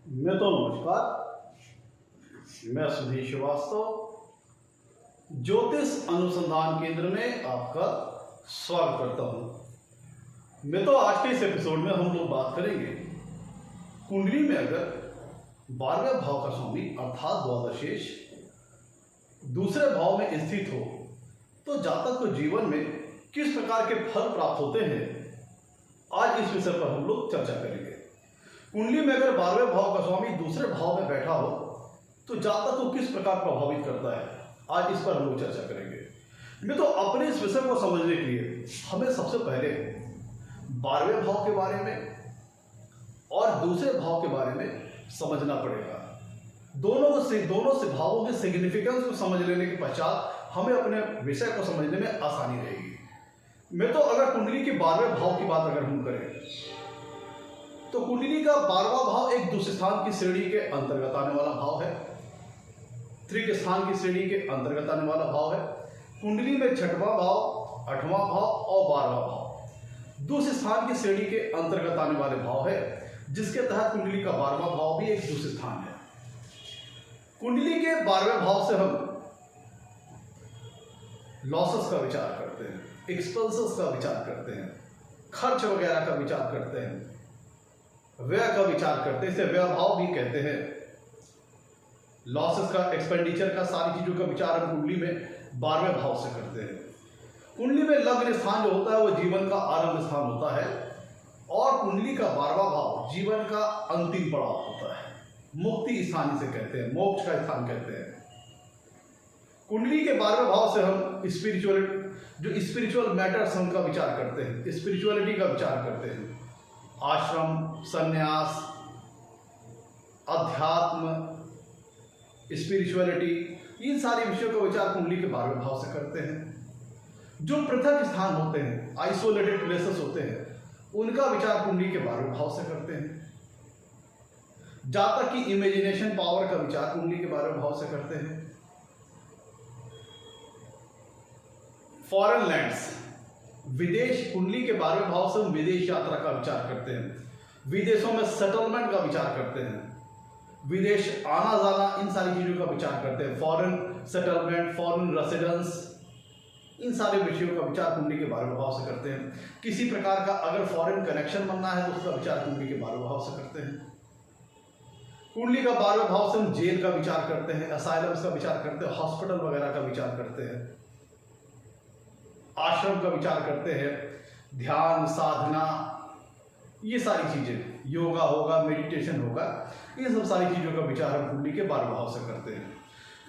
नमस्कार, मैं सुधीर श्रीवास्तव ज्योतिष अनुसंधान केंद्र में आपका स्वागत करता हूं। आज के इस एपिसोड में हम लोग बात करेंगे कुंडली में अगर 12वें भाव का स्वामी अर्थात द्वादशेश दूसरे भाव में स्थित हो तो जातक को जीवन में किस प्रकार के फल प्राप्त होते हैं। आज इस विषय पर हम लोग चर्चा करेंगे। कुंडली में अगर 12वें भाव का स्वामी दूसरे भाव में बैठा हो तो जातक को किस प्रकार प्रभावित करता है, आज इस पर हम लोग चर्चा करेंगे। अपने इस विषय को समझने के लिए हमें सबसे पहले 12वें भाव के बारे में और दूसरे भाव के बारे में समझना पड़ेगा। दोनों से भावों के सिग्निफिकेंस को समझ लेने के पश्चात हमें अपने विषय को समझने में आसानी रहेगी। अगर कुंडली के 12वें भाव की बात अगर हम करें तो कुंडली का 12वां भाव एक दूसरे स्थान की श्रेणी के अंतर्गत आने वाला भाव है। त्रिक स्थान की श्रेणी के अंतर्गत आने वाला भाव है। कुंडली में 6वां भाव, 8वां भाव और 12वां भाव दूसरे स्थान की श्रेणी के अंतर्गत आने वाले भाव है, जिसके तहत कुंडली का 12वां भाव भी एक दूसरे स्थान है। कुंडली के 12वें भाव से हम लॉसेस का विचार करते हैं, एक्सपेंसेस का विचार करते हैं, खर्च वगैरह का विचार करते हैं, व्यय का विचार करते हैं। इसे व्यय भाव भी कहते हैं। लॉसेस का, एक्सपेंडिचर का, सारी चीजों का विचार हम कुंडली में 12वें भाव से करते हैं। कुंडली में लग्न स्थान जो होता है वो जीवन का आरंभ स्थान होता है और कुंडली का 12वां भाव जीवन का अंतिम पड़ाव होता है। मुक्ति स्थान इसे कहते हैं, मोक्ष का स्थान कहते हैं। कुंडली के 12वें भाव से हम स्पिरिचुअल मैटर्स हम का विचार करते हैं, स्पिरिचुअलिटी का विचार करते हैं। आश्रम, संन्यास, अध्यात्म, स्पिरिचुअलिटी, इन सारे विषयों का विचार कुंडली के 12वें भाव से करते हैं। जो पृथक स्थान होते हैं, आइसोलेटेड प्लेसेस होते हैं, उनका विचार कुंडली के 12वें भाव से करते हैं। जातक की इमेजिनेशन पावर का विचार कुंडली के 12वें भाव से करते हैं। फॉरेन लैंड्स, विदेश, कुंडली के 12वें भाव से हम विदेश यात्रा का विचार करते हैं, विदेशों में सेटलमेंट का विचार करते हैं, विदेश आना जाना, इन सारी चीजों का विचार करते हैं। फॉरेन सेटलमेंट, फॉरेन रेसिडेंस, इन सारे विषयों का विचार कुंडली के 12वें भाव से करते हैं। किसी प्रकार का अगर फॉरेन कनेक्शन बनना है तो उसका विचार कुंडली के 12वें भाव से करते हैं। कुंडली का 12वें भाव से हम जेल का विचार करते हैं, असाइलम्स का विचार करते हैं, हॉस्पिटल वगैरह का विचार करते हैं, आश्रम का विचार करते हैं, ध्यान, साधना, ये सारी चीजें, योगा होगा, मेडिटेशन होगा, ये सब सारी चीजों का विचार हम कुंडली के 12वें भाव से करते हैं।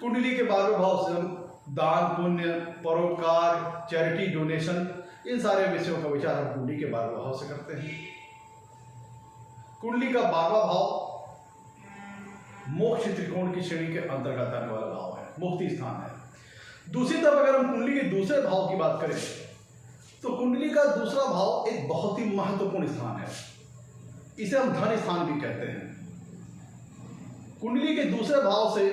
कुंडली के 12वें भाव से हम दान, पुण्य, परोपकार, चैरिटी, डोनेशन, इन सारे विषयों का विचार हम कुंडली के 12वें भाव से करते हैं। कुंडली का 12वां भाव मोक्ष त्रिकोण की श्रेणी के अंतर्गत आने वाला भाव है, मुक्ति स्थान है। दूसरी तरफ अगर हम कुंडली के दूसरे भाव की बात करें तो कुंडली का दूसरा भाव एक बहुत ही महत्वपूर्ण स्थान है। इसे हम धन स्थान भी कहते हैं। कुंडली के दूसरे भाव से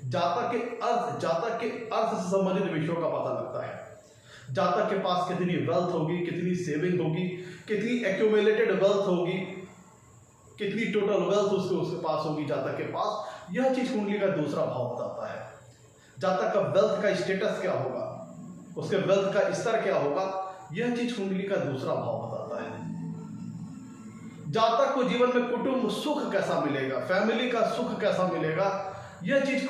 जातक के अर्थ से संबंधित विषयों का पता लगता है। जातक के पास कितनी वेल्थ होगी, कितनी सेविंग होगी, कितनी एक्यूमुलेटेड वेल्थ होगी, कितनी टोटल वेल्थ उसके पास होगी जातक के पास, यह चीज कुंडली का दूसरा भाव बताता है। जातक का वेल्थ का स्टेटस क्या होगा, उसके वेल्थ का स्तर क्या होगा, यह चीज कुंडली का दूसरा भाव बताता है। जातक को जीवन में कुटुंब सुख कैसा मिलेगा, फैमिली का सुख कैसा मिलेगा, यह चीज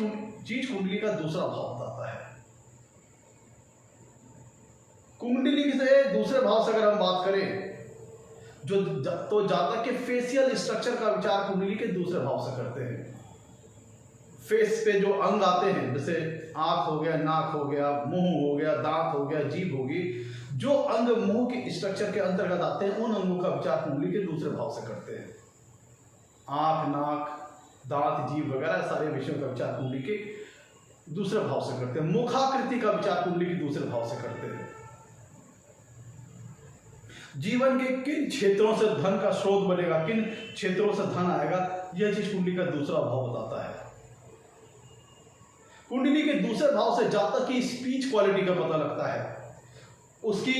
कुंडली का दूसरा भाव बताता है। कुंडली से दूसरे भाव से अगर हम बात करें तो जातक के फेशियल स्ट्रक्चर का विचार कुंडली के दूसरे भाव से करते हैं। फेस पे जो अंग आते हैं, जैसे आंख हो गया, नाक हो गया, मुंह हो गया, दांत हो गया, जीभ होगी, जो अंग मुंह के स्ट्रक्चर के अंतर्गत आते हैं, उन अंगों का विचार कुंडली के दूसरे भाव से करते हैं। आंख, नाक, दांत, जीभ वगैरह सारे विषयों का विचार कुंडली के दूसरे भाव से करते हैं। मुखाकृति का विचार कुंडली के दूसरे भाव से करते हैं। जीवन के किन क्षेत्रों से धन का स्रोत बनेगा, किन क्षेत्रों से धन आएगा, यह चीज कुंडली का दूसरा भाव बताता है। कुंडली के दूसरे भाव से जातक की स्पीच क्वालिटी का पता लगता है। उसकी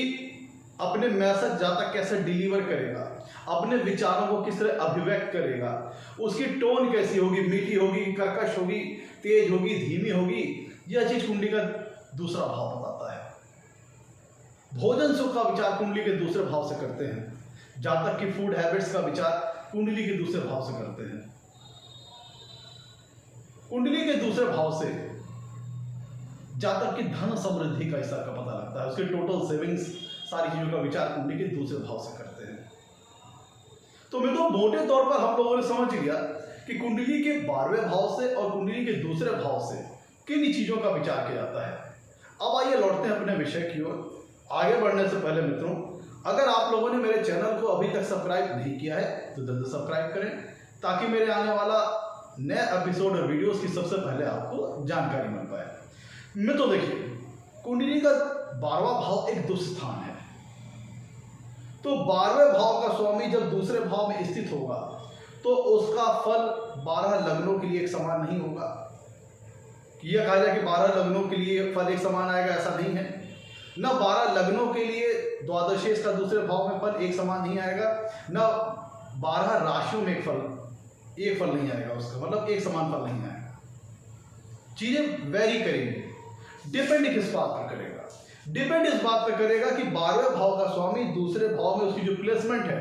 अपने मैसेज जातक कैसे डिलीवर करेगा, अपने विचारों को किस तरह अभिव्यक्त करेगा, उसकी टोन कैसी होगी, मीठी होगी, कर्कश होगी, तेज होगी, धीमी होगी, यह चीज कुंडली का दूसरा भाव बताता है। भोजन सुख का विचार कुंडली के दूसरे भाव से करते हैं, जहां तक कि फूड हैबिट्स का विचार कुंडली के दूसरे भाव से करते हैं। कुंडली के दूसरे भाव से जहां तक कि धन समृद्धि का हिस्सा का पता लगता है, उसके टोटल सेविंग्स, सारी चीजों का विचार कुंडली के दूसरे भाव से करते हैं। तो मैं तो मोटे तौर पर हम लोगों ने समझ लिया कि कुंडली के 12वें भाव से और कुंडली के दूसरे भाव से किन चीजों का विचार किया जाता है। अब आइए लौटते हैं अपने विषय की ओर। आगे बढ़ने से पहले मित्रों, अगर आप लोगों ने मेरे चैनल को अभी तक सब्सक्राइब नहीं किया है तो जल्दी सब्सक्राइब करें, ताकि मेरे आने वाला नए एपिसोड और वीडियोस की सबसे पहले आपको जानकारी मिल पाए। मित्रों देखिए, कुंडली का 12वां भाव एक दुस्थान है, तो 12वें भाव का स्वामी जब दूसरे भाव में स्थित होगा तो उसका फल 12 लग्नों के लिए एक समान नहीं होगा। यह कहा जाए कि 12 लग्नों के लिए फल एक समान आएगा, ऐसा नहीं है। न 12 लग्नों के लिए द्वादशेष का दूसरे भाव में फल एक समान नहीं आएगा, न 12 राशियों में एक फल नहीं आएगा, उसका मतलब एक समान फल नहीं आएगा। चीजें वेरी करेंगी। डिपेंड किस बात पर करेगा? डिपेंड इस बात पर करेगा कि 12वें भाव का स्वामी दूसरे भाव में उसकी जो प्लेसमेंट है,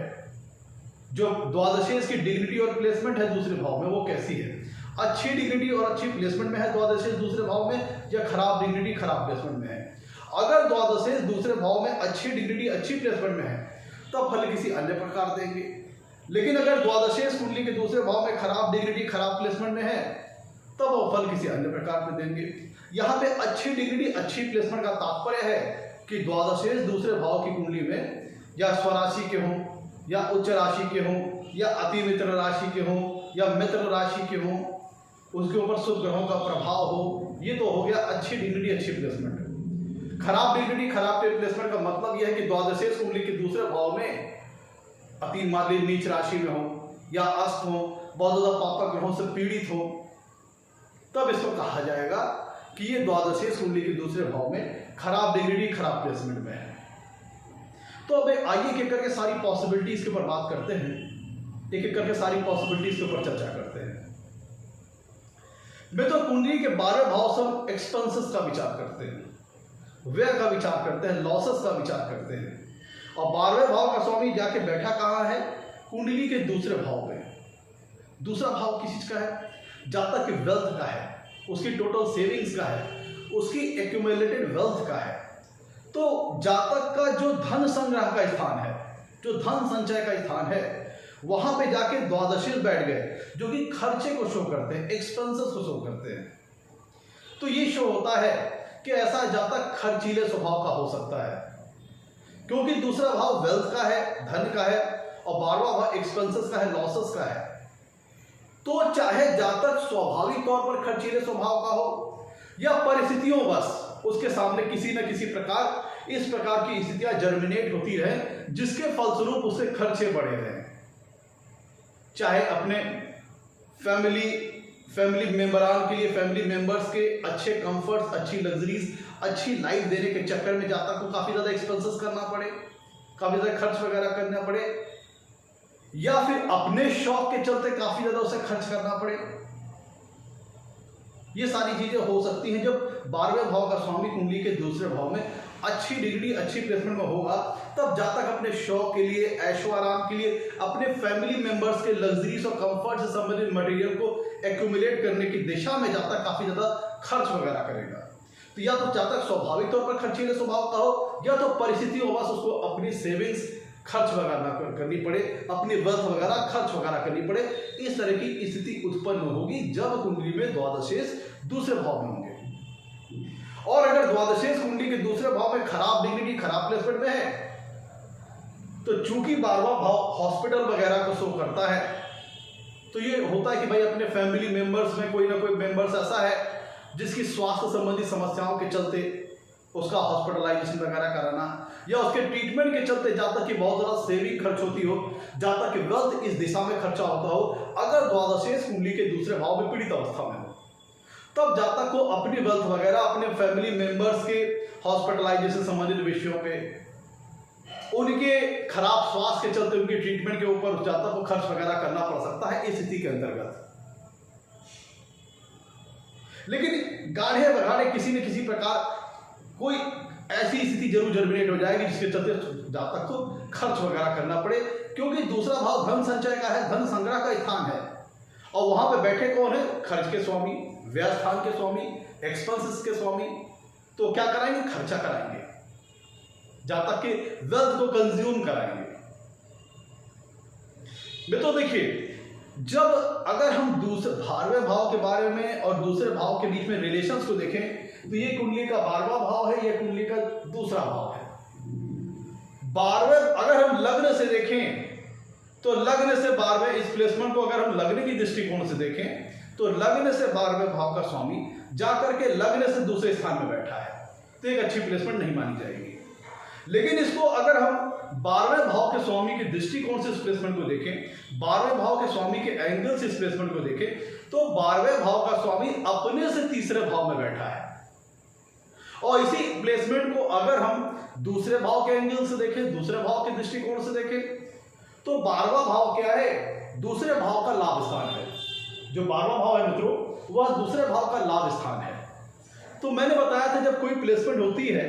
जो द्वादशेष की डिग्निटी और प्लेसमेंट है दूसरे भाव में, वो कैसी है। अच्छी डिग्निटी और अच्छी प्लेसमेंट में है द्वादशेष दूसरे भाव में, या खराब डिग्निटी खराब प्लेसमेंट में है। अगर द्वादशेष दूसरे भाव में अच्छी डिग्निटी अच्छी प्लेसमेंट में है तब फल किसी अन्य प्रकार देंगे। लेकिन अगर द्वादशेष कुंडली के दूसरे भाव में खराब डिग्निटी खराब प्लेसमेंट में है तब वो फल किसी अन्य प्रकार पे देंगे। यहाँ पे अच्छी डिग्निटी अच्छी प्लेसमेंट का तात्पर्य है कि द्वादशेष दूसरे भाव की कुंडली में या स्वराशि के हों, या उच्च राशि के हों, या अति मित्र राशि के हों, या मित्र राशि के हों, उसके ऊपर शुभ ग्रहों का प्रभाव हो। ये तो हो गया अच्छी डिग्निटी अच्छी प्लेसमेंट। खराब डिग्निटी खराब प्लेसमेंट का मतलब यह है कि द्वादशेष कुंडली के दूसरे भाव में अति मान लीजिए नीच राशि में हो, या अस्त हो, बहुत ज्यादा पापक ग्रहों से पीड़ित हो, तब इसको कहा जाएगा कि ये द्वादशेष कुंडली के दूसरे भाव में खराब डिग्निटी खराब प्लेसमेंट में है। तो अब आइए एक एक करके सारी पॉसिबिलिटीज के ऊपर बात करते हैं, एक एक करके सारी पॉसिबिलिटीज के ऊपर चर्चा करते हैं। मैं तो कुंडली के 12 भाव से हम एक्सपेंसेस का विचार करते हैं, व्यय का विचार करते हैं, लॉसेस का विचार करते हैं। और 12वें भाव का स्वामी जाके बैठा कहाँ है? कुंडली के दूसरे भाव में। दूसरा भाव किस चीज का है? जहां तक कि वेल्थ का है, उसकी टोटल सेविंग्स का है, उसकी एक्यूमुलेटेड वेल्थ का है। तो जातक का जो धन संग्रह का स्थान है, जो धन संचय का स्थान है, वहां पे जाके द्वादशेष बैठ गए, जो कि खर्चे को शो करते हैं, एक्सपेंसेस को शो करते हैं। तो ये शो होता है कि ऐसा जातक खर्चीले स्वभाव का हो सकता है, क्योंकि दूसरा भाव वेल्थ का है, धन का है, और 12वां भाव एक्सपेंसेस का है, लॉसेस का है। तो चाहे जातक स्वाभाविक तौर पर खर्चीले स्वभाव का हो, या परिस्थितियों बस उसके सामने किसी न किसी प्रकार इस प्रकार की स्थितियां जर्मिनेट होती रहे जिसके फलस्वरूप उससे खर्चे बढ़े रहे, चाहे अपने फैमिली मेंबरान के लिए, फैमिली मेंबर्स के अच्छे कंफर्ट्स, अच्छी लग्जरीज, अच्छी लाइफ देने के चक्कर में जातक को काफी ज्यादा एक्सपेंसेस करना पड़े, काफी ज्यादा खर्च वगैरह करना पड़े, या फिर अपने शौक के चलते काफी ज्यादा उसे खर्च करना पड़े। ये सारी चीजें हो सकती हैं जब 12वें भाव का स्वामी कुंडली के दूसरे भाव में अच्छी डिग्री अच्छी प्लेसमेंट में होगा। तब जातक अपने शौक के लिए, ऐशो आराम के लिए, अपने फैमिली मेंबर्स के लग्जरीज और कंफर्ट से संबंधित मटेरियल को एक्यूमुलेट करने की दिशा में जातक काफी ज्यादा खर्च वगैरह करेगा। तो या तो जातक स्वाभाविक तौर पर खर्चीले स्वभाव का हो, या तो परिस्थितियों बस उसको अपनी सेविंग्स खर्च वगैरह करनी पड़े, अपनी वेल्थ वगैरह खर्च वगैरह करनी पड़े। इस तरह की स्थिति उत्पन्न होगी जब कुंडली में द्वादशेष दूसरे भाव में होंगे। और अगर द्वादशेष कुंडली के दूसरे भाव में खराब डिग्निटी खराब प्लेसमेंट में है, तो चूंकि 12वां भाव हॉस्पिटल वगैरह को शो करता है, तो ये होता है कि भाई अपने फैमिली मेंबर्स में कोई ना कोई मेंबर्स ऐसा है जिसकी स्वास्थ्य संबंधी समस्याओं के चलते उसका हॉस्पिटलाइजेशन वगैरह कराना, या उसके ट्रीटमेंट के चलते जातक की बहुत ज्यादा सेविंग खर्च होती हो, जातक की वेल्थ इस दिशा में खर्चा होता हो, अगर द्वादशेष कुंडली के दूसरे भाव में पीड़ित अवस्था में हो, तब जातक को अपनी वेल्थ वगैरह, अपने फैमिली मेंबर्स के हॉस्पिटलाइजेशन संबंधित विषयों पे उनके खराब स्वास्थ्य के चलते उनके ट्रीटमेंट के ऊपर जातक को खर्च वगैरह करना पड़ सकता है इस स्थिति के अंतर्गत। लेकिन गाढ़े बगाढ़े किसी न किसी प्रकार कोई ऐसी स्थिति जरूर जर्मिनेट हो जाएगी जिसके चलते जातक को खर्च वगैरह करना पड़े, क्योंकि दूसरा भाव धन संचय का है, धन संग्रह का स्थान है, और वहां पे बैठे कौन है? खर्च के स्वामी, व्यय स्थान के स्वामी, एक्सपेंसेस के स्वामी। तो क्या कराएंगे? खर्चा कराएंगे, जातक के वेल्थ को कंज्यूम कराएंगे। तो देखिए, जब अगर हम दूसरे 12वें भाव के बारे में और दूसरे भाव के बीच में रिलेशंस को देखें तो ये कुंडली का 12वां भाव है, ये कुंडली का दूसरा भाव है। 12वें अगर हम लग्न से देखें तो लग्न से 12वें इस प्लेसमेंट को अगर हम लग्न की दृष्टिकोण से देखें तो लग्न से 12वें भाव का स्वामी जाकर के लग्न से दूसरे स्थान में बैठा है, तो एक अच्छी प्लेसमेंट नहीं मानी जाएगी। लेकिन इसको अगर हम 12वें भाव के स्वामी के दृष्टिकोण से इस प्लेसमेंट को देखें, 12वें भाव के स्वामी के एंगल से इस प्लेसमेंट को देखें, तो 12वें भाव का स्वामी अपने से तीसरे भाव में बैठा है। और इसी प्लेसमेंट को अगर हम दूसरे भाव के एंगल से देखें, दूसरे भाव के दृष्टिकोण से देखें, तो 12वां भाव क्या है? दूसरे भाव का लाभ स्थान है। जो 12वां भाव है मित्रों, वह दूसरे भाव का लाभ स्थान है। तो मैंने बताया था जब कोई प्लेसमेंट होती है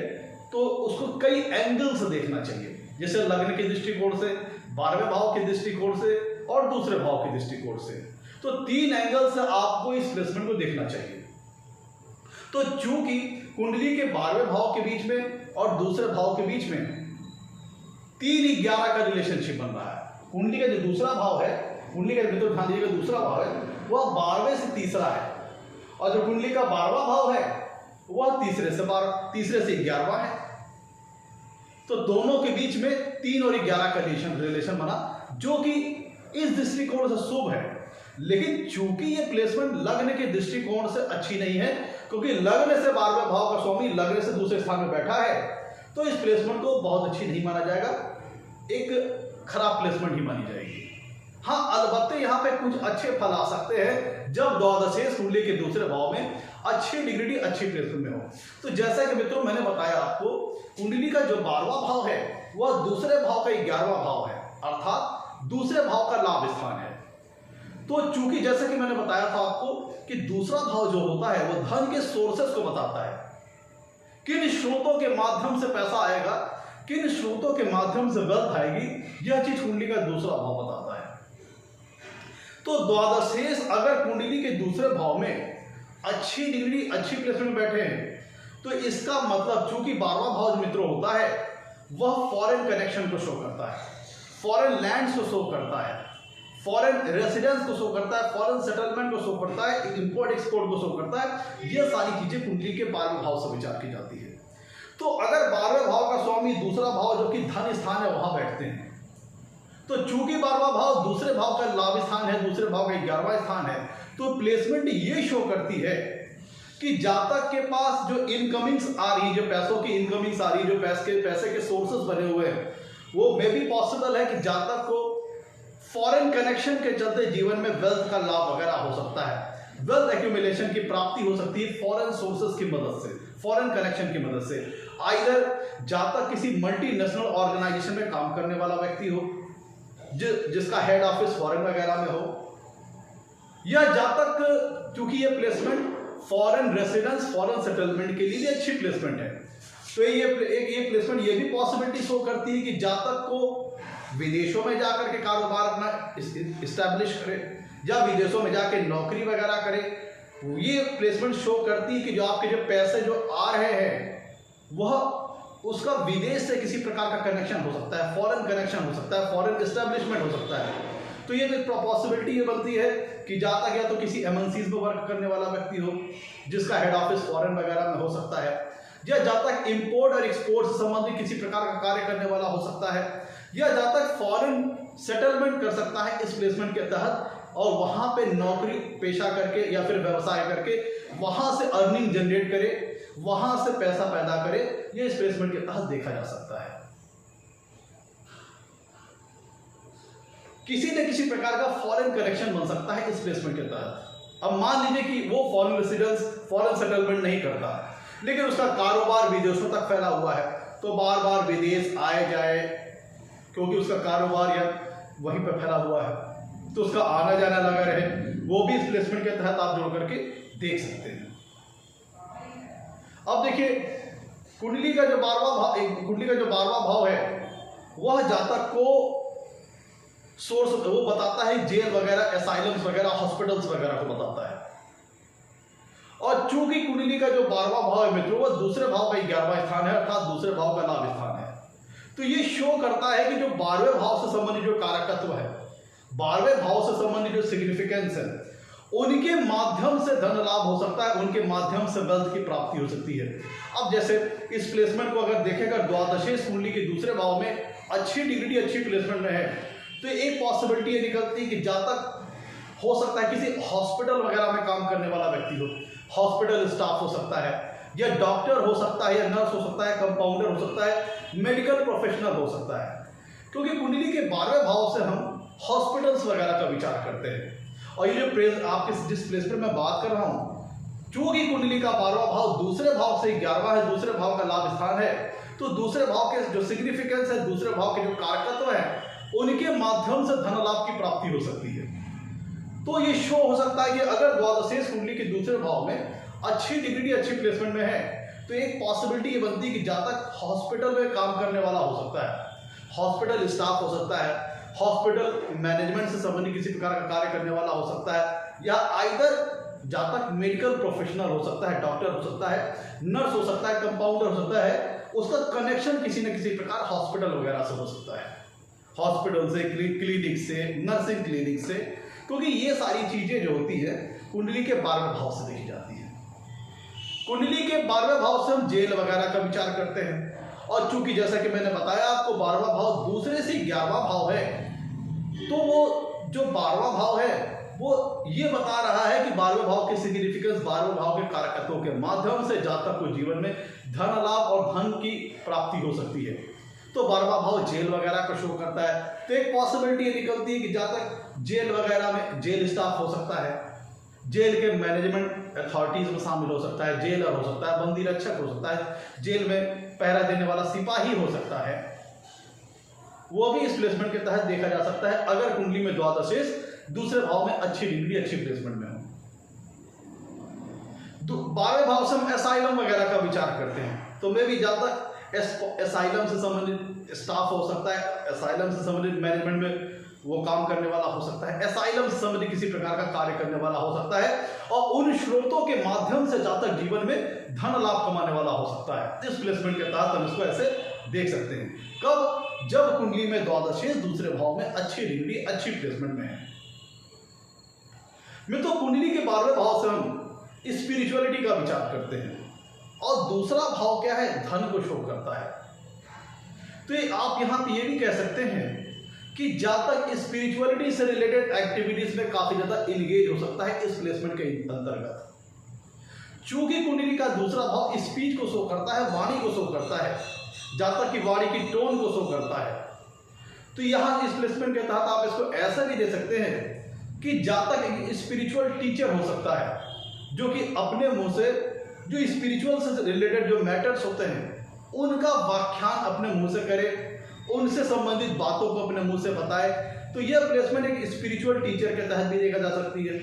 तो उसको कई एंगल से देखना चाहिए, जैसे लग्न के दृष्टिकोण से, 12वें भाव के दृष्टिकोण से और दूसरे भाव के दृष्टिकोण से। तो 3 एंगल से आपको इस प्लेसमेंट को देखना चाहिए। तो चूंकि कुंडली के 12वें भाव के बीच में और दूसरे भाव के बीच में 3-11 का रिलेशनशिप बन रहा है। कुंडली का जो दूसरा भाव है, कुंडली का मित्र ध्यान दीजिएगा, दूसरा भाव है वह 12वें से तीसरा है, और जो कुंडली का 12वां भाव है वह तीसरे से 11वां है। तो दोनों के बीच में 3 और 11 का रिलेशन बना, जो कि इस दृष्टिकोण से शुभ है। लेकिन चूंकि ये प्लेसमेंट लग्न के दृष्टिकोण से अच्छी नहीं है, क्योंकि लग्न से 12वें भाव का स्वामी लग्न से दूसरे स्थान में बैठा है, तो इस प्लेसमेंट को बहुत अच्छी नहीं माना जाएगा, एक खराब प्लेसमेंट ही मानी जाएगी। हाँ, अलबत्ते यहाँ पे कुछ अच्छे फल आ सकते हैं जब द्वादशेष कुंडली के दूसरे भाव में अच्छी डिग्री अच्छी प्लेसमेंट में हो। तो जैसा कि मित्रों मैंने बताया आपको, कुंडली का जो 12वां भाव है वह दूसरे भाव का 11वां भाव है, अर्थात दूसरे भाव का लाभ स्थान है। तो चूंकि जैसा कि मैंने बताया था आपको कि दूसरा भाव जो होता है वो धन के सोर्सेस को बताता है, किन स्रोतों के माध्यम से पैसा आएगा, किन स्रोतों के माध्यम से वेल्थ आएगी, यह चीज कुंडली का दूसरा भाव बताता है। तो द्वादशेष अगर कुंडली के दूसरे भाव में अच्छी डिग्री अच्छी प्लेसमेंट बैठे हैं, तो इसका मतलब चूंकि 12वां भाव जो मित्रों होता है वह फॉरेन कनेक्शन को शो करता है, फॉरेन लैंड्स को शो करता है, फॉरेन रेसिडेंस को शो करता है, फॉरेन सेटलमेंट को शो करता है, इंपोर्ट एक्सपोर्ट को शो करता है। ये सारी चीजें कुंडली के 12वें भाव से विचार की जाती है। तो अगर 12वें भाव का स्वामी दूसरा भाव जो कि धन स्थान है वहां बैठते हैं, तो चूंकि 12वां भाव दूसरे भाव का लाभ स्थान है, दूसरे भाव का 11वां स्थान है, तो प्लेसमेंट ये शो करती है कि जातक के पास जो इनकमिंग्स आ रही है, जो पैसों की इनकमिंग्स आ रही है, जो पैसे के सोर्सेस बने हुए हैं, वो मे भी पॉसिबल है कि जातक को फॉरेन कनेक्शन के चलते जीवन में वेल्थ का लाभ वगैरह हो सकता है, वेल्थ एक्यूमुलेशन की प्राप्ति हो सकती है फॉरेन सोर्सेस की मदद से, फॉरेन कनेक्शन की मदद से। आइदर जातक किसी मल्टीनेशनल ऑर्गेनाइजेशन में काम करने वाला व्यक्ति हो जिसका हेड ऑफिस फॉरेन वगैरह में हो, या जातक चूंकि ये placement foreign residence foreign settlement के लिए अच्छी प्लेसमेंट है, तो ये प्लेसमेंट ये भी पॉसिबिलिटी शो करती है कि जातक को विदेशों में जाकर के कारोबार अपना इस्टेब्लिश करे या विदेशों में जाके नौकरी वगैरह करे। ये प्लेसमेंट शो करती है कि जो आपके जो पैसे जो आ रहे हैं वह उसका विदेश से किसी प्रकार का कनेक्शन हो सकता है, फॉरेन कनेक्शन हो सकता है, फॉरेन एस्टेब्लिशमेंट हो सकता है। तो ये जो पॉसिबिलिटी ये बनती है कि जातक या तो किसी एमएनसीज में वर्क करने वाला व्यक्ति हो जिसका हेड ऑफिस फॉरेन वगैरह में हो सकता है, या जातक इंपोर्ट और एक्सपोर्ट से संबंधित किसी प्रकार का कार्य करने वाला हो सकता है, या जातक फॉरेन सेटलमेंट कर सकता है इस प्लेसमेंट के तहत और वहां पे नौकरी पेशा करके या फिर व्यवसाय करके वहां से अर्निंग जनरेट करे, वहां से पैसा पैदा करे। ये इस प्लेसमेंट के तहत देखा जा सकता है। किसी न किसी प्रकार का फॉरेन कनेक्शन बन सकता है इस प्लेसमेंट के तहत। अब मान लीजिए कि वो फॉरेन रेसिडेंस फॉरेन सेटलमेंट नहीं करता, लेकिन उसका कारोबार विदेशों तक फैला हुआ है, तो बार बार विदेश आए जाए क्योंकि उसका कारोबार या वहीं पर फैला हुआ है, तो उसका आना जाना लगा रहे, वो भी इस प्लेसमेंट के तहत आप जोड़ करके देख सकते हैं। अब देखिए, कुंडली का जो 12वां भाव है वह जातक को सोर्स वो बताता है जेल वगैरह, एसाइलम्स वगैरह, हॉस्पिटल्स वगैरह को बताता है। और चूंकि कुंडली का जो 12वां भाव है मित्रों, वह दूसरे भाव का 11वां स्थान है, अर्थात दूसरे भाव का लाभ स्थान है। तो ये शो करता है कि जो 12वें भाव से संबंधित जो कारकत्व है, 12वें भाव से संबंधित जो सिग्निफिकेंस है, उनके माध्यम से धन लाभ हो सकता है, उनके माध्यम से वेल्थ की प्राप्ति हो सकती है। अब जैसे इस प्लेसमेंट को अगर देखेगा, द्वादशेश कुंडली के दूसरे भाव में अच्छी डिग्री, अच्छी प्लेसमेंट में है, तो एक पॉसिबिलिटी ये निकलती है कि जातक हो सकता है किसी हॉस्पिटल वगैरह में काम करने वाला व्यक्ति हो, हॉस्पिटल स्टाफ हो सकता है, या डॉक्टर हो सकता है, या नर्स हो सकता है, कंपाउंडर हो सकता है, मेडिकल प्रोफेशनल हो सकता है। क्योंकि कुंडली के 12वें भाव से हम हॉस्पिटल्स वगैरह का विचार करते हैं। और ये जो आपके जिस प्लेसमेंट में बात कर रहा हूं, चूंकि कुंडली का 12वां भाव दूसरे भाव से 11वां है, दूसरे भाव का लाभ स्थान है, तो दूसरे भाव के जो सिग्निफिकेंस है, दूसरे भाव के जो कारकत्व है, उनके माध्यम से धन लाभ की प्राप्ति हो सकती है। तो ये शो हो सकता है कि अगर द्वादशेश कुंडली के दूसरे भाव में अच्छी डिग्री, अच्छी प्लेसमेंट में है, तो एक पॉसिबिलिटी ये बनती है कि जातक हॉस्पिटल में काम करने वाला हो सकता है, हॉस्पिटल स्टाफ हो सकता है, हॉस्पिटल मैनेजमेंट से संबंधित किसी प्रकार का कार्य करने वाला हो सकता है, या आइदर जातक मेडिकल प्रोफेशनल हो सकता है, डॉक्टर हो सकता है, नर्स हो सकता है, कंपाउंडर हो सकता है, उसका कनेक्शन किसी न किसी प्रकार हॉस्पिटल वगैरह से हो सकता है, हॉस्पिटल से, क्लिनिक से, नर्सिंग क्लिनिक से, क्योंकि ये सारी चीजें जो होती है कुंडली के 12वें भाव से देखी जाती है। कुंडली के 12वें भाव से हम जेल वगैरह का विचार करते हैं, और चूंकि जैसा कि मैंने बताया आपको 12वां भाव दूसरे से 11वां भाव है, तो वो जो 12वां भाव है वो ये बता रहा है कि 12वें भाव के सिग्निफिकेंस, 12वें भाव के कारकत्वों के माध्यम से जातक को जीवन में धन लाभ और धन की प्राप्ति हो सकती है। तो 12वां भाव जेल वगैरह का शो करता है, तो एक पॉसिबिलिटी ये निकलती है कि जातक जेल वगैरह में जेल स्टाफ हो सकता है, जेल के मैनेजमेंट अथॉरिटीज में शामिल हो सकता है, जेलर हो सकता है, बंदी रक्षक हो सकता है, जेल में पहरा देने वाला सिपाही हो सकता है, वो भी इस प्लेसमेंट के तहत देखा जा सकता है अगर कुंडली में द्वादशेश दूसरे भाव में अच्छी डिग्री, अच्छी प्लेसमेंट में हो। 12वें भाव से हम एसाइलम वगैरह का विचार करते हैं, तो मैं भी जातक एसाइलम से संबंधित स्टाफ हो सकता है, एसाइलम से संबंधित मैनेजमेंट में वो काम करने वाला हो सकता है, एसाइलम से संबंधित किसी प्रकार का कार्य करने वाला हो सकता है, और उन स्रोतों के माध्यम से जातक जीवन में धन लाभ कमाने वाला हो सकता है। इस प्लेसमेंट के तहत हम इसको ऐसे देख सकते हैं। कब? जब कुंडली में द्वादशेश दूसरे भाव में अच्छी डिग्री, अच्छी प्लेसमेंट में है। मैं तो कुंडली के 12वें भाव से हम स्पिरिचुअलिटी का विचार करते हैं, और दूसरा भाव क्या है? धन को शो करता है। तो ये आप यहां पे ये भी कह सकते हैं कि जातक स्पिरिचुअलिटी से रिलेटेड एक्टिविटीज में काफी ज्यादा इंगेज हो सकता है इस प्लेसमेंट के अंतर्गत। चूंकि कुंडली का दूसरा भाव स्पीच को शो करता है, वाणी को शो करता है, जातक की वाणी की टोन को शो करता है, तो यहां इस प्लेसमेंट के तहत आप इसको ऐसा भी दे सकते हैं कि जातक एक स्पिरिचुअल टीचर हो सकता है, जो कि अपने मुंह से जो स्पिरिचुअल से रिलेटेड जो मैटर्स होते हैं उनका व्याख्यान अपने मुंह से करे, उनसे संबंधित बातों को अपने मुंह से बताए। तो यह प्लेसमेंट एक स्पिरिचुअल टीचर के तहत भी देखा जा सकती है।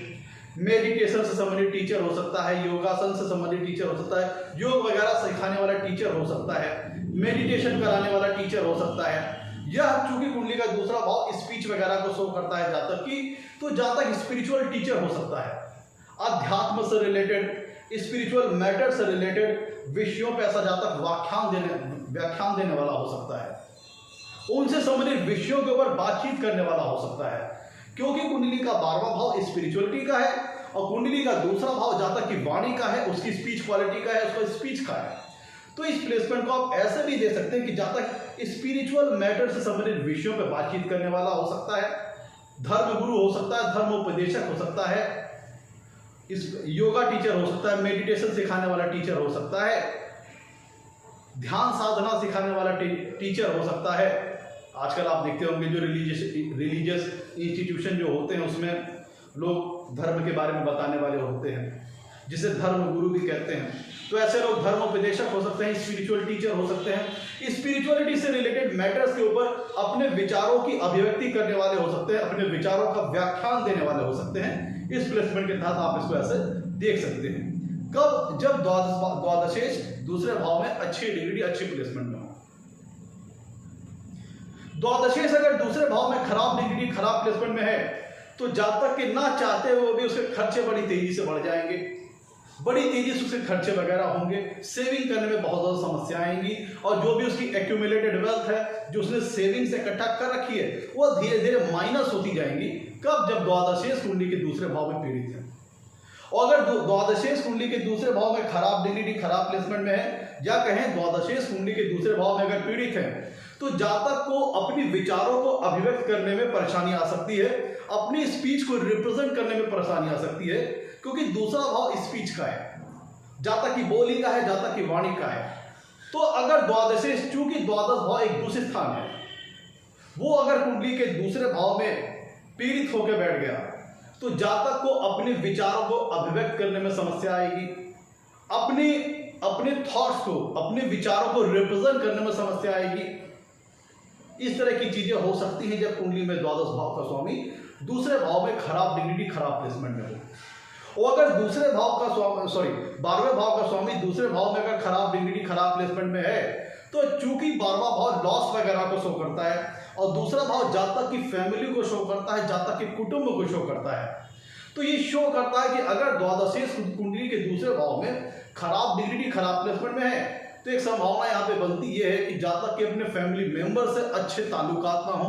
मेडिटेशन से संबंधित टीचर हो सकता है, योगासन से संबंधित टीचर हो सकता है, योग वगैरह सिखाने वाला टीचर हो सकता है, मेडिटेशन कराने वाला टीचर हो सकता है। यह चूंकि कुंडली का दूसरा भाव स्पीच वगैरह को शो करता है जातक की, तो जातक स्पिरिचुअल टीचर हो सकता है। अध्यात्म से रिलेटेड, स्पिरिचुअल मैटर से रिलेटेड विषयों पर ऐसा जातक व्याख्यान देने वाला हो सकता है, उनसे संबंधित विषयों के ऊपर बातचीत करने वाला हो सकता है। क्योंकि कुंडली का 12वां भाव स्पिरिचुअलिटी का है और कुंडली का दूसरा भाव जातक की वाणी का है, उसकी स्पीच क्वालिटी का है, उसका स्पीच का है। तो इस प्लेसमेंट को आप ऐसे भी दे सकते हैं कि जातक स्पिरिचुअल मैटर से संबंधित विषयों पर बातचीत करने वाला हो सकता है, धर्म गुरु हो सकता है, धर्म उपदेशक हो सकता है, इस योगा टीचर हो सकता है, मेडिटेशन सिखाने वाला टीचर हो सकता है, ध्यान साधना सिखाने वाला टीचर हो सकता है। आजकल आप देखते होंगे जो रिलीजियस इंस्टीट्यूशन जो होते हैं उसमें लोग धर्म के बारे में बताने वाले होते हैं, जिसे धर्म गुरु भी कहते हैं। तो ऐसे लोग धर्मोपदेशक हो सकते हैं, स्पिरिचुअल टीचर हो सकते हैं, स्पिरिचुअलिटी से रिलेटेड मैटर्स के ऊपर अपने विचारों की अभिव्यक्ति करने वाले हो सकते हैं, अपने विचारों का व्याख्यान देने वाले हो सकते हैं। इस प्लेसमेंट के तहत आप इसको ऐसे देख सकते हैं। कब? जब द्वादशेश दूसरे भाव में अच्छी डिग्री, अच्छी प्लेसमेंट में हो। द्वादशेश अगर दूसरे भाव में खराब डिग्री, खराब प्लेसमेंट में है तो जातक के ना चाहते हुए भी उसके खर्चे बड़ी तेजी से बढ़ जाएंगे, बड़ी तेजी से उसके खर्चे वगैरह होंगे, सेविंग करने में बहुत ज्यादा समस्या आएंगी, और जो भी उसकी एक्यूमुलेटेड वेल्थ है, जो उसने सेविंग से इकट्ठा कर रखी है, वो धीरे धीरे माइनस होती जाएंगी। कब? जब द्वादशेश कुंडली के दूसरे भाव में पीड़ित है। और अगर द्वादशेश कुंडली के दूसरे भाव में खराब डिग्री, खराब प्लेसमेंट में है, या कहें द्वादशेश कुंडली के दूसरे भाव में अगर पीड़ित है, तो जातक को अपने विचारों को अभिव्यक्त करने में परेशानी आ सकती है, अपनी स्पीच को रिप्रेजेंट करने में परेशानी आ सकती है, क्योंकि दूसरा भाव स्पीच का है, जातक की बोली का है, जातक की वाणी का है। तो अगर द्वादशेश, चूंकि द्वादश भाव एक दूसरे स्थान है, वो अगर कुंडली के दूसरे भाव में पीड़ित होकर बैठ गया तो जातक को अपने विचारों को अभिव्यक्त करने में समस्या आएगी, अपने थॉट्स को, अपने विचारों को रिप्रेजेंट करने में समस्या आएगी। इस तरह की चीजें हो सकती हैं जब कुंडली में द्वादश भाव का स्वामी दूसरे भाव में खराब डिग्री, खराब प्लेसमेंट में हो। और अगर दूसरे भाव का स्वामी, 12वें भाव का स्वामी दूसरे भाव में अगर खराब डिग्री, खराब प्लेसमेंट में है, तो चूंकि 12वां भाव लॉस वगैरह को शो करता है और दूसरा भाव जातक की फैमिली को शो करता है, जातक के कुटुंब को शो करता है, तो ये शो करता है कि अगर द्वादशेश कुंडली के दूसरे भाव में खराब डिग्री, खराब प्लेसमेंट में है, तो एक संभावना यहाँ पे बनती है कि जातक के अपने फैमिली मेंबर से अच्छे ताल्लुकात ना हो,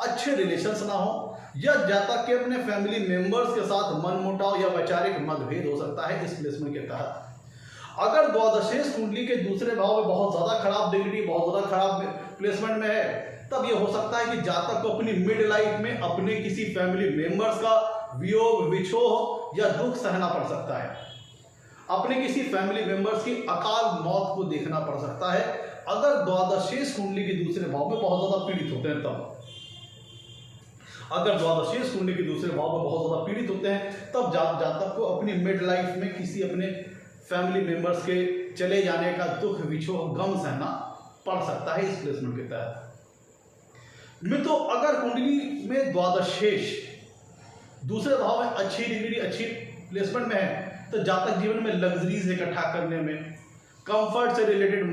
अच्छे रिलेशंस ना हो, या जातक के अपने फैमिली मेंबर्स के साथ मनमुटाव या वैचारिक मतभेद हो सकता है इस प्लेसमेंट के तहत। अगर द्वादशेश कुंडली के दूसरे भाव में बहुत ज्यादा खराब डिग्री, बहुत ज्यादा खराब प्लेसमेंट में है, तब यह हो सकता है कि जातक को अपनी मिड लाइफ में अपने किसी फैमिली मेंबर्स का वियोग, विछोह या दुख सहना पड़ सकता है, अपने किसी फैमिली मेंबर्स की अकाल मौत को देखना पड़ सकता है, अगर द्वादशेश कुंडली के दूसरे भाव में बहुत ज्यादा पीड़ित होते हैं तब। अगर द्वादशेश कुंडली के दूसरे भाव में बहुत ज्यादा पीड़ित होते हैं, तब जातक को अपनी मिड लाइफ में किसी अपने फैमिली मेंबर्स के चले जाने का दुख, विछोह, गम सहना पड़ सकता है इस प्लेसमेंट के तहत। मित्रों, अगर कुंडली में द्वादशेश दूसरे भाव में अच्छी डिग्री, अच्छी प्लेसमेंट में है, तो जातक जीवन में लग्जरीज इकट्ठा करने में, कंफर्ट से रिलेटेड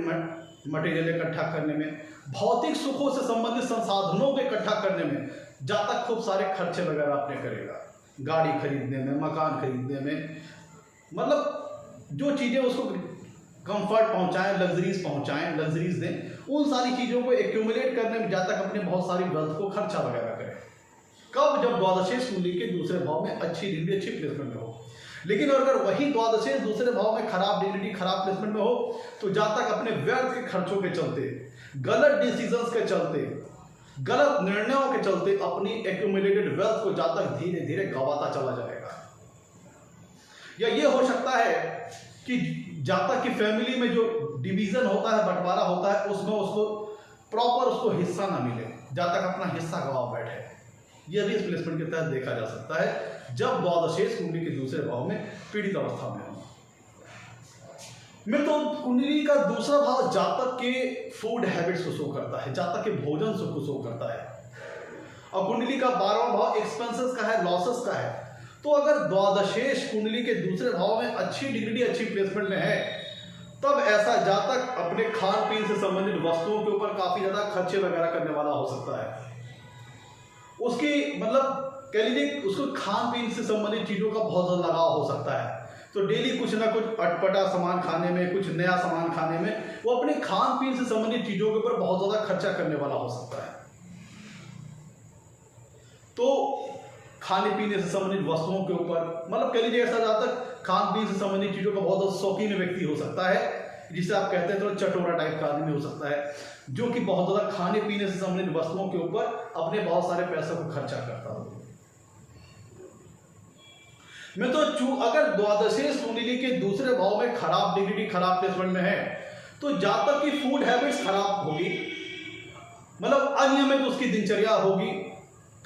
मटेरियल इकट्ठा करने में, भौतिक सुखों से संबंधित संसाधनों को इकट्ठा करने में जातक खूब सारे खर्चे वगैरह अपने करेगा, गाड़ी खरीदने में, मकान खरीदने में, मतलब जो चीजें उसको कंफर्ट पहुंचाएं, लग्जरीज पहुंचाएं, लग्जरीज दें, उन सारी चीजों को एक्यूमुलेट करने में जातक अपने बहुत सारी वेल्थ को खर्चा वगैरह करे। कब? जब द्वादशेश कुंडली के दूसरे भाव में अच्छी डिग्री, अच्छी प्लेसमेंट में हो। लेकिन अगर वही द्वादशेश दूसरे भाव में खराब डिग्री, खराब प्लेसमेंट में हो, तो जातक अपने व्यर्थ के खर्चों के चलते, गलत डिसीजंस के चलते, गलत निर्णयों के चलते अपनी एक्यूमुलेटेड वेल्थ को जातक धीरे धीरे गंवाता चला जाएगा। या ये हो सकता है कि जातक की फैमिली में जो डिवीजन होता है, बंटवारा होता है, उसमें उसको प्रॉपर उसको हिस्सा ना मिले, जातक अपना हिस्सा गंवा बैठे। यह भी इस प्लेसमेंट के तहत देखा जा सकता है जब द्वादशेश कुंडली के दूसरे भाव में पीड़ित अवस्था में हो। मित्रों, कुंडली का दूसरा भाव जातक के फूड हैबिट्स को शो करता है, जातक के भोजन को शो करता है, और कुंडली का 12वां भाव एक्सपेंसेस का है, लॉसेस का है। तो अगर द्वादशेश कुंडली के दूसरे भाव में अच्छी डिग्री, अच्छी प्लेसमेंट में है, तब ऐसा जातक अपने खान पीन से संबंधित वस्तुओं के ऊपर काफी ज्यादा खर्चे वगैरह करने वाला हो सकता है। उसकी मतलब कह लीजिए उसको खान पीन से संबंधित चीजों का बहुत ज्यादा लगाव हो सकता है, तो डेली कुछ ना कुछ अटपटा सामान खाने में, कुछ नया सामान खाने में, वो अपने खान पीन से संबंधित चीजों के ऊपर बहुत ज्यादा खर्चा करने वाला हो सकता है। तो खाने पीने से संबंधित वस्तुओं के ऊपर, मतलब कह लीजिए ऐसा जातक खान पीन से संबंधित चीजों का बहुत ज्यादा शौकीन व्यक्ति हो सकता है, जिसे आप कहते हैं तो चटोरा टाइप का आदमी हो सकता है, जो कि बहुत ज्यादा खाने पीने से संबंधित वस्तुओं के ऊपर अपने बहुत सारे पैसों को खर्चा करता हो। मैं तो अगर द्वादशेश कुंडली के दूसरे भाव में खराब डिग्री, खराब प्लेसमेंट में है, तो जातक की फूड हैबिट्स खराब होगी, मतलब अनियमित उसकी दिनचर्या होगी,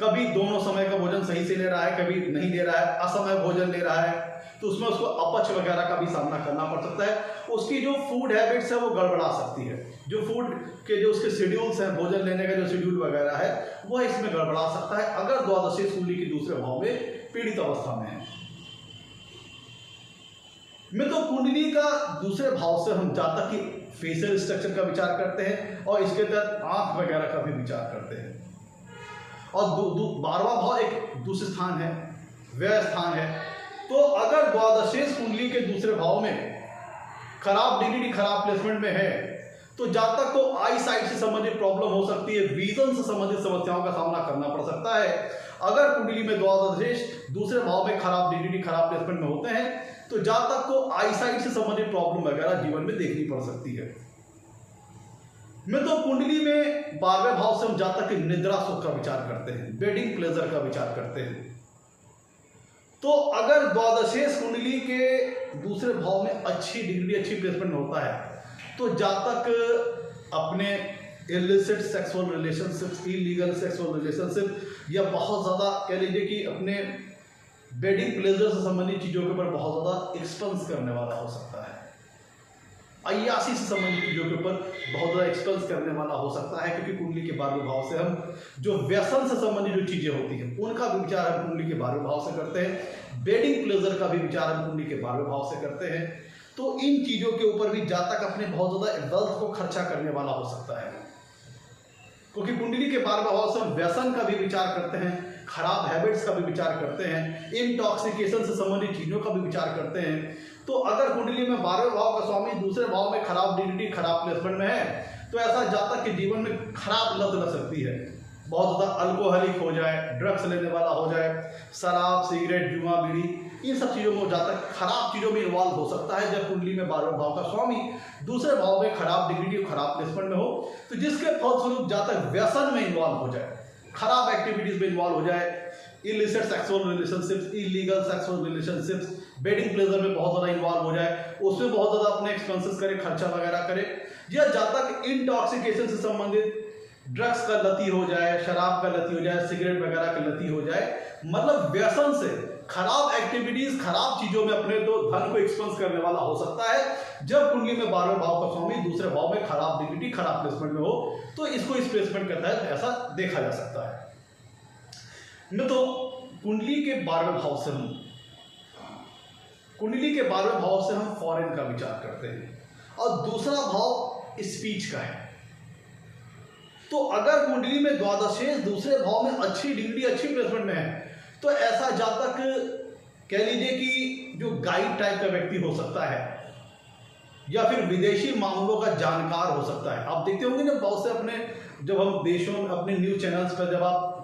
कभी दोनों समय का भोजन सही से ले रहा है, कभी नहीं ले रहा है, असमय भोजन ले रहा है, तो उसमें उसको अपच वगैरह का भी सामना करना पड़ सकता है। उसकी जो फूड हैबिट्स है वो गड़बड़ा सकती है, जो फूड के जो उसके शेड्यूल्स हैं, भोजन लेने का जो शेड्यूल वगैरह है वह इसमें गड़बड़ा सकता है अगर द्वादशी कुंडली के दूसरे भाव में पीड़ित अवस्था में है। मित्रों, कुंडली का दूसरे भाव से हम जातक की फेशियल स्ट्रक्चर का विचार करते हैं और इसके तहत आंख वगैरह का भी विचार करते हैं। और 12वां भाव एक दूसरे स्थान है, व्यय स्थान है। तो अगर द्वादशेश कुंडली के दूसरे भाव में खराब डिग्री, खराब प्लेसमेंट में है तो जातक को आई साइट से संबंधित प्रॉब्लम हो सकती है, विजन से संबंधित समस्याओं का सामना करना पड़ सकता है। अगर कुंडली में द्वादशेश दूसरे भाव में खराब डिग्री, खराब प्लेसमेंट में होते हैं तो जातक को आई साइट से संबंधित प्रॉब्लम वगैरह जीवन में देखनी पड़ सकती है। मित्रों, कुंडली में 12वें भाव से हम जातक के निद्रा सुख का विचार करते हैं, बेडिंग प्लेजर का विचार करते हैं। तो अगर द्वादशेश कुंडली के दूसरे भाव में अच्छी डिग्री, अच्छी प्लेसमेंट होता है तो जातक अपने illicit sexual relationship, illegal sexual relationship या बहुत ज़्यादा कह लीजिए कि अपने बेडिंग प्लेजर से संबंधित चीज़ों के ऊपर बहुत ज़्यादा एक्सपेंस करने वाला हो सकता है। अय्यासी से संबंधित चीज़ों के ऊपर बहुत ज़्यादा एक्सपेंस करने वाला हो सकता है, क्योंकि कुंडली के 12वें भाव से हम जो व्यसन से संबंधित जो चीज़ें होती हैं उनका भी विचार हम कुंडली के 12वें भाव से करते हैं। बेडिंग प्लेजर का भी विचार हम कुंडली के 12वें भाव से करते हैं। तो इन चीज़ों के ऊपर भी जातक अपने बहुत ज़्यादा वेल्थ को खर्चा करने वाला हो सकता है, क्योंकि कुंडली के 12वें भाव से हम व्यसन का भी विचार करते हैं, खराब हैबिट्स का भी विचार करते हैं, इंटॉक्सिकेशन से संबंधित चीज़ों का भी विचार करते हैं। तो अगर कुंडली में 12वें भाव का स्वामी दूसरे भाव में खराब डिग्री, खराब प्लेसमेंट में है तो ऐसा जातक के जीवन में खराब लत लग सकती है, बहुत ज़्यादा अल्कोहलिक हो जाए, ड्रग्स लेने वाला हो जाए, शराब, सिगरेट, जुआ, बीड़ी, इन सब चीज़ों में जातक खराब चीज़ों में इन्वॉल्व हो सकता है जब कुंडली में 12वें भाव का स्वामी दूसरे भाव में खराब डिग्री, खराब प्लेसमेंट में हो। तो जिसके फलस्वरूप जातक व्यसन में इन्वॉल्व हो जाए, खराब एक्टिविटीज में इन्वॉल्व हो जाए, illicit sexual relationships, illegal sexual relationships, bedding pleasure में बहुत ज़्यादा इन्वॉल्व हो जाए, उसमें बहुत ज़्यादा अपने एक्सपेंसेस करे, खर्चा वगैरह करे, या जातक इंटॉक्सिकेशन से संबंधित ड्रग्स का लती हो जाए, शराब का लती हो जाए, सिगरेट वगैरह का लती हो जाए, मतलब व्यसन से खराब एक्टिविटीज, खराब चीज़ों में अपने तो धन को एक्सपेंस करने वाला हो सकता है जब कुंडली में 12वें भाव का स्वामी दूसरे भाव में खराब डिग्री, खराब प्लेसमेंट में हो। तो इसको इस प्लेसमेंट के तहत ऐसा देखा जा सकता है। न तो कुंडली के 12वें भाव से हम फॉरेन का विचार करते हैं और दूसरा भाव स्पीच का है। तो अगर कुंडली में द्वादशेश दूसरे भाव में अच्छी डिग्री, अच्छी प्लेसमेंट में है तो ऐसा जातक कह लीजिए कि जो गाइड टाइप का व्यक्ति हो सकता है या फिर विदेशी मामलों का जानकार हो सकता है। आप देखते होंगे ना बहुत से अपने, जब हम देशों में अपने न्यूज चैनल्स पर जब आप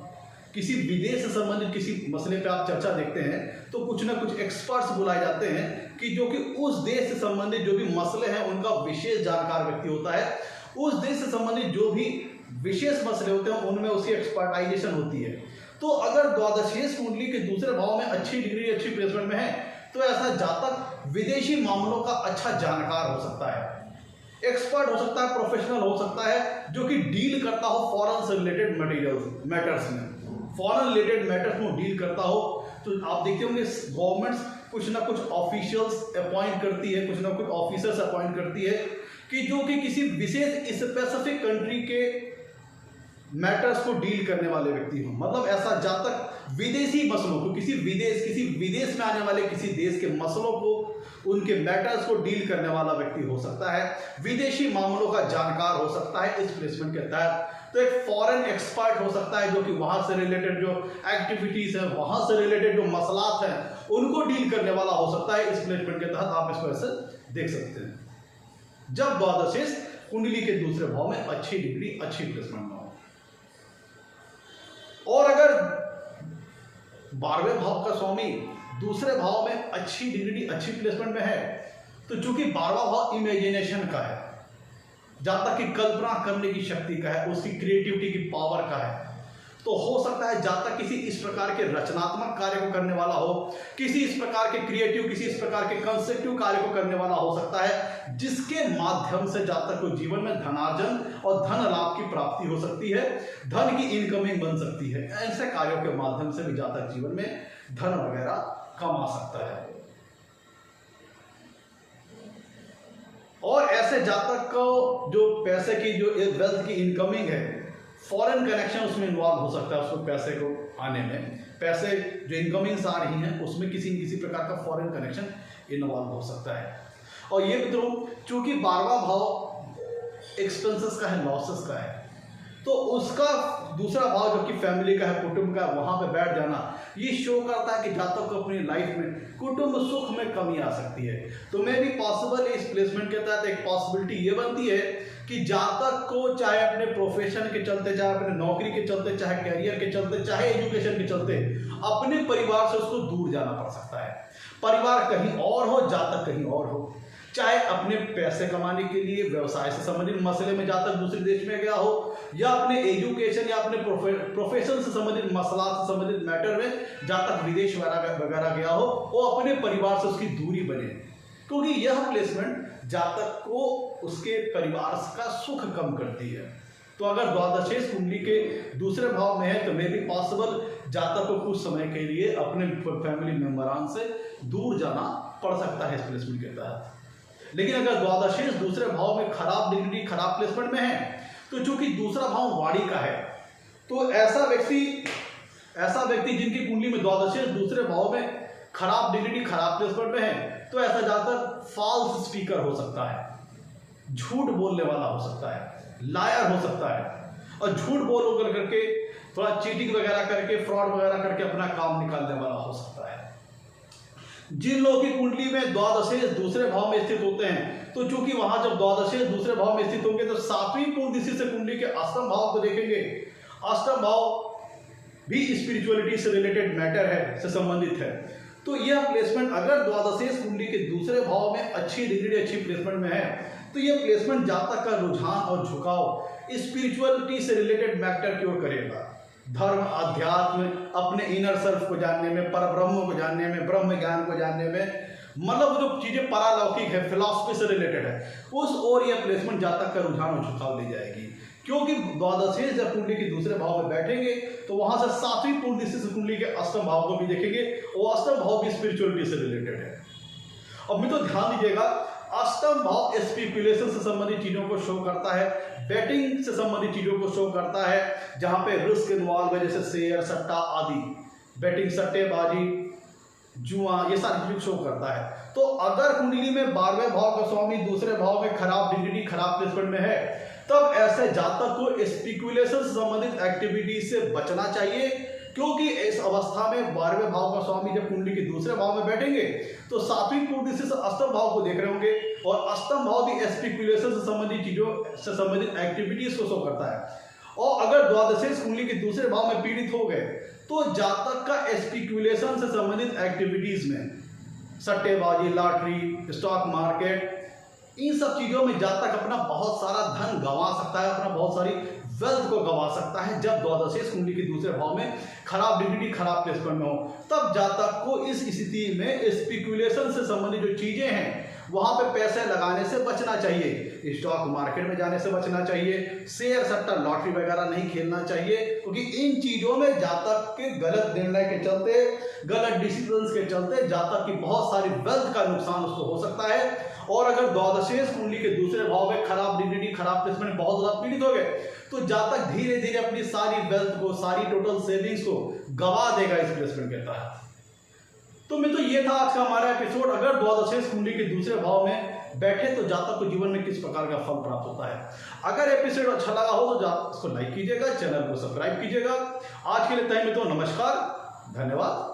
किसी विदेश से संबंधित किसी मसले पे आप चर्चा देखते हैं तो कुछ ना कुछ एक्सपर्ट्स बुलाए जाते हैं कि जो कि उस देश से संबंधित जो भी मसले हैं उनका विशेष जानकार व्यक्ति होता है। उस देश से संबंधित जो भी विशेष मसले होते हैं उनमें उसकी एक्सपर्टाइजेशन होती है। तो अगर द्वादशेश कुंडली के दूसरे भाव में अच्छी डिग्री, अच्छी प्लेसमेंट में है तो ऐसा जातक विदेशी मामलों का अच्छा जानकार हो सकता है, एक्सपर्ट हो सकता है, प्रोफेशनल हो सकता है, जो कि डील करता हो फॉरेन से रिलेटेड मैटर्स में, फॉरेन रिलेटेड मैटर्स में डील करता हो। तो आप देखते होंगे गवर्नमेंट्स कुछ ना कुछ ऑफिशियल्स अपॉइंट करती है, कुछ ना कुछ ऑफिसर्स अपॉइंट करती है कि जो कि किसी विशेष स्पेसिफिक कंट्री के मैटर्स को डील करने वाले व्यक्ति हो। मतलब ऐसा जातक विदेशी मसलों को, किसी विदेश में आने वाले किसी देश के मसलों को, उनके मैटर्स को डील करने वाला व्यक्ति हो सकता है, विदेशी मामलों का जानकार हो सकता है इस प्लेसमेंट के तहत। तो एक फॉरेन एक्सपर्ट हो सकता है जो कि वहां से रिलेटेड जो एक्टिविटीज है, वहां से रिलेटेड जो मसलात हैं उनको डील करने वाला हो सकता है इस प्लेसमेंट के तहत। आप इसको ऐसे देख सकते हैं जब द्वादशेश कुंडली के दूसरे भाव में अच्छी डिग्री, अच्छी प्लेसमेंट में हो। और अगर 12वें भाव का स्वामी दूसरे भाव में अच्छी डिग्री, अच्छी प्लेसमेंट में है तो चूंकि 12वां भाव इमेजिनेशन का है, जातक की कल्पना करने की शक्ति का है, उसकी क्रिएटिविटी की पावर का है, तो हो सकता है जातक किसी इस प्रकार के रचनात्मक कार्य को करने वाला हो, किसी इस प्रकार के क्रिएटिव, किसी इस प्रकार के कंस्ट्रक्टिव कार्य को करने वाला हो सकता है, जिसके माध्यम से जातक को जीवन में धनार्जन और धन लाभ की प्राप्ति हो सकती है, धन की इनकमिंग बन सकती है। ऐसे कार्यों के माध्यम से भी जातक जीवन में धन वगैरह कमा सकता है। और ऐसे जातक को जो पैसे की, जो वेल्थ की इनकमिंग है, फॉरेन कनेक्शन उसमें इन्वॉल्व हो सकता है। उसको पैसे को आने में, पैसे जो इनकमिंग्स आ रही हैं उसमें किसी न किसी प्रकार का फॉरेन कनेक्शन इन्वॉल्व हो सकता है। और ये मित्रों, चूंकि 12वां भाव एक्सपेंसेस का है, लॉसेस का है, तो उसका दूसरा भाव जो कि फैमिली का है, कुटुंब का, वहां पे बैठ जाना, ये शो करता है कि जातक को अपनी लाइफ में कुटुंब सुख में कमी आ सकती है। तो मे भी पॉसिबल इस प्लेसमेंट के तहत एक पॉसिबिलिटी ये बनती है कि जातक को चाहे अपने प्रोफेशन के चलते, चाहे अपने नौकरी के चलते, चाहे कैरियर के चलते, चाहे एजुकेशन के चलते अपने परिवार से उसको दूर जाना पड़ सकता है। परिवार कहीं और हो, जातक कहीं और हो, चाहे अपने पैसे कमाने के लिए व्यवसाय से संबंधित मसले में जातक दूसरे देश में गया हो, या अपने एजुकेशन या अपने प्रोफेशन से संबंधित मसला से संबंधित मैटर में जातक विदेश वगैरह गया हो, वो अपने परिवार से उसकी दूरी बने, क्योंकि यह प्लेसमेंट जातक को उसके परिवार का सुख कम करती है। तो अगर द्वादशेष कुंडली के दूसरे भाव में है तो मे भी पॉसिबल जातक को कुछ समय के लिए अपने फैमिली मेंबरान से दूर जाना पड़ सकता है इस प्लेसमेंट के तहत। लेकिन अगर द्वादशेष दूसरे भाव में खराब डिग्री, खराब प्लेसमेंट में है, तो चूंकि दूसरा भाव वाणी का है, तो ऐसा व्यक्ति जिनकी कुंडली में द्वादशेष दूसरे भाव में खराब डिग्री, खराब प्लेसमेंट में है, तो ऐसा जातक फॉल्स स्पीकर हो सकता है, झूठ बोलने वाला हो सकता है, लायर हो सकता है, और झूठ बोल करके थोड़ा चीटिंग वगैरह करके, फ्रॉड वगैरह करके अपना काम निकालने वाला हो सकता है। जिन लोगों की कुंडली में द्वादशेष दूसरे भाव में स्थित होते हैं, तो चूंकि वहां जब द्वादशेष दूसरे भाव में स्थित होंगे तो 7वीं पूर्णदिशा से कुंडली के अष्टम भाव को देखेंगे। अष्टम भाव भी स्पिरिचुअलिटी से रिलेटेड मैटर है, से संबंधित है। तो यह प्लेसमेंट अगर द्वादशेष कुंडली के दूसरे भाव में अच्छी डिग्री, अच्छी प्लेसमेंट में है, तो यह प्लेसमेंट जातक का रुझान और झुकाव स्पिरिचुअलिटी से रिलेटेड मैटर की ओर करेगा। धर्म, अध्यात्म, अपने इनर सेल्फ को जानने में, परब्रह्म को जानने में, ब्रह्म ज्ञान को जानने में, मतलब जो चीजें पारलौकिक है, फिलॉसफी से रिलेटेड है, उस ओर यह प्लेसमेंट जातक का रुझान और झुकाव ले जाएगी। क्योंकि द्वादशेष जब कुंडली के दूसरे भाव में बैठेंगे तो वहां से 7वीं पूर्णदिशा से कुंडली के अष्टम भाव को भी देखेंगे, वो अष्टम भाव भी स्पिरिचुअलिटी से रिलेटेड है। अब मैं तो ध्यान दीजिएगा, अष्टम भाव स्पेकुलेशन से संबंधित चीजों को शो करता है, बेटिंग से संबंधित चीजों को शो करता है, जहां पे रिस्क इन्वॉल्व है, जैसे शेयर, सट्टा आदि, बेटिंग, सट्टेबाजी, जुआ, ये सारी चीजें शो करता है। तो अगर कुंडली में 12वें भाव का स्वामी दूसरे भाव में खराब डिग्री, खराब प्लेसमेंट में है, तब ऐसे जातक को स्पेकुलेशन से संबंधित एक्टिविटी से बचना चाहिए, क्योंकि इस अवस्था में 12वें भाव का स्वामी जब कुंडली के दूसरे भाव में बैठेंगे तो 7वीं पूर्णदिशा से अष्टम भाव को देख रहे होंगे, और अष्टम भाव भी स्पेकुलेशन से संबंधित चीजों से संबंधित एक्टिविटीज को शो करता है। और अगर द्वादशेष कुंडली के दूसरे भाव में पीड़ित हो गए तो जातक का स्पेकुलेशन से संबंधित एक्टिविटीज में, सट्टेबाजी, लॉटरी, स्टॉक मार्केट, इन सब चीजों में जातक अपना बहुत सारा धन गंवा सकता है, अपना बहुत सारी वेल्थ को गंवा सकता है। जब द्वादशेष कुंडली के दूसरे भाव में खराब डिग्री, खराब प्लेसमेंट में हो, तब जातक को इस स्थिति में स्पेकुलेशन से संबंधित जो चीजें हैं वहां पे पैसे लगाने से बचना चाहिए। स्टॉक मार्केट में जाने से बचना चाहिए, शेयर, सट्टा, लॉटरी वगैरह नहीं खेलना चाहिए, क्योंकि इन चीजों में जातक के गलत निर्णय के चलते, गलत डिसीजंस के चलते जातक की बहुत सारी वेल्थ का नुकसान उसको हो सकता है। और अगर द्वादशेष कुंडली के दूसरे भाव में खराब डिग्री, खराब प्लेसमेंट बहुत ज्यादा पीड़ित हो गए तो जातक धीरे धीरे अपनी सारी वेल्थ को, सारी टोटल सेविंग्स को गवा देगा इस प्लेसमेंट के तहत। तो मैं तो ये था आज का हमारा एपिसोड। अगर द्वादशेष कुंडली के दूसरे भाव में बैठे तो जातक को जीवन में किस प्रकार का फल प्राप्त होता है। अगर एपिसोड अच्छा लगा हो तो इसको लाइक कीजिएगा, चैनल को सब्सक्राइब कीजिएगा। आज के लिए टाइम में तो नमस्कार, धन्यवाद।